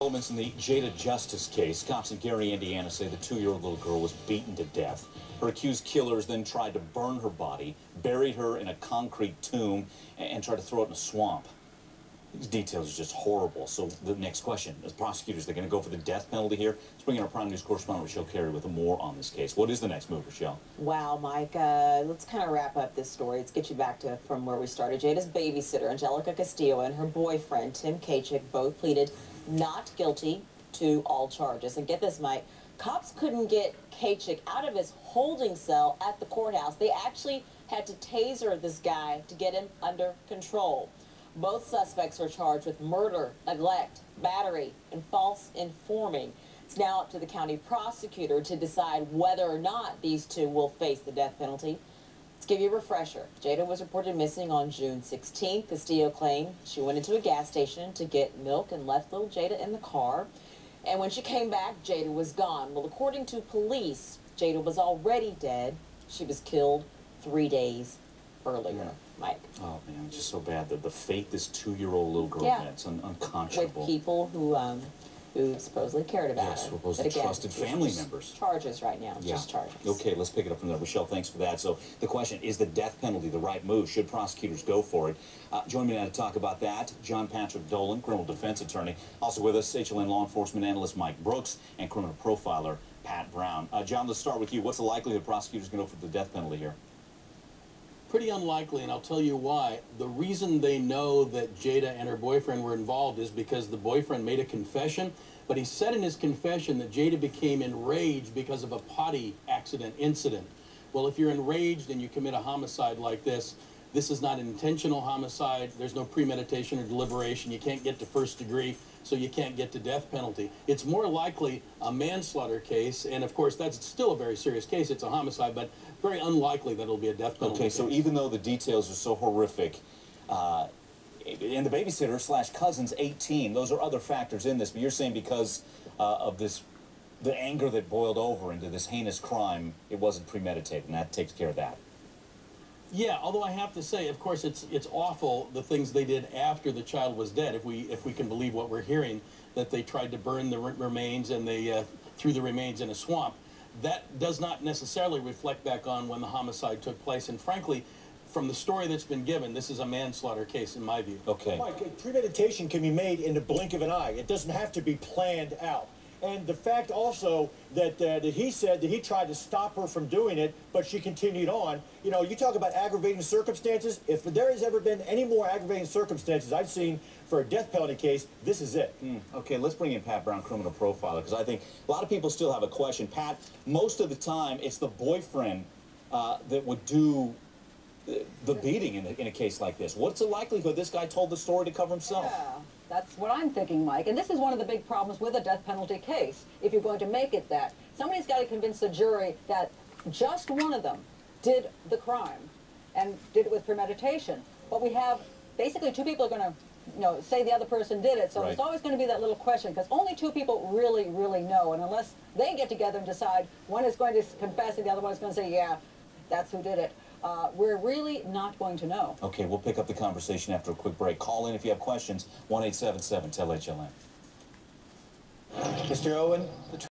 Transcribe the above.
developments in the Jada Justice case. Cops in Gary, Indiana say the 2-year-old little girl was beaten to death. Her accused killers then tried to burn her body, buried her in a concrete tomb, and tried to throw it in a swamp. These details are just horrible. So the next question, as prosecutors, they're going to go for the death penalty here? Let's bring in our Prime News correspondent, Rochelle Carey, with more on this case. What is the next move, Rochelle? Wow, Mike, let's kind of wrap up this story. Let's get you back to from where we started. Jada's babysitter, Angelica Castillo, and her boyfriend, Tim Kachik, both pleaded not guilty to all charges. And get this, Mike, cops couldn't get Kachik out of his holding cell at the courthouse. They actually had to taser this guy to get him under control. Both suspects are charged with murder, neglect, battery, and false informing. It's now up to the county prosecutor to decide whether or not these two will face the death penalty. Let's give you a refresher. Jada was reported missing on June 16th. Castillo claimed she went into a gas station to get milk and left little Jada in the car. And when she came back, Jada was gone. Well, according to police, Jada was already dead. She was killed 3 days earlier. Yeah. Mike. Oh, man, it's just so bad. The fate this 2-year-old little girl had, it's unconscionable. With people who supposedly cared about her. Yes, supposedly trusted family members. Charges right now, just charges. Okay, let's pick it up from there. Rochelle, thanks for that. So the question, is the death penalty the right move? Should prosecutors go for it? Join me now to talk about that, John Patrick Dolan, criminal defense attorney. Also with us, HLN law enforcement analyst Mike Brooks and criminal profiler Pat Brown. John, let's start with you. What's the likelihood prosecutors going to go for the death penalty here? Pretty unlikely, and I'll tell you why. The reason they know that Jada and her boyfriend were involved is because the boyfriend made a confession, but he said in his confession that Jada became enraged because of a potty accident incident. Well, if you're enraged and you commit a homicide like this is not an intentional homicide. There's no premeditation or deliberation. You can't get to first degree, so you can't get to death penalty. It's more likely a manslaughter case, and of course that's still a very serious case. It's a homicide, but very unlikely that it'll be a death penalty case. So even though the details are so horrific, and the babysitter slash cousin's 18, those are other factors in this, but you're saying because of this, the anger that boiled over into this heinous crime, it wasn't premeditated, and that takes care of that. Yeah, although I have to say, of course, it's awful the things they did after the child was dead. If we can believe what we're hearing, that they tried to burn the remains and they threw the remains in a swamp. That does not necessarily reflect back on when the homicide took place. And frankly, from the story that's been given, this is a manslaughter case in my view. Okay. Mike, premeditation can be made in the blink of an eye. It doesn't have to be planned out. And the fact also that he said that he tried to stop her from doing it, but she continued on. You know, you talk about aggravating circumstances. If there has ever been any more aggravating circumstances I've seen for a death penalty case, this is it. Okay, let's bring in Pat Brown, criminal profiler, because I think a lot of people still have a question. Pat, most of the time, it's the boyfriend that would do the beating in a case like this. What's the likelihood this guy told the story to cover himself? Yeah, that's what I'm thinking, Mike. And this is one of the big problems with a death penalty case, if you're going to make it that. Somebody's got to convince the jury that just one of them did the crime and did it with premeditation. But we have basically two people are going to say the other person did it. So There's always going to be that little question, because only two people really, really know. And unless they get together and decide one is going to confess and the other one is going to say, yeah, that's who did it, we're really not going to know. Okay, we'll pick up the conversation after a quick break. Call in if you have questions, 1-877-TEL-HLN. Mr. Owen,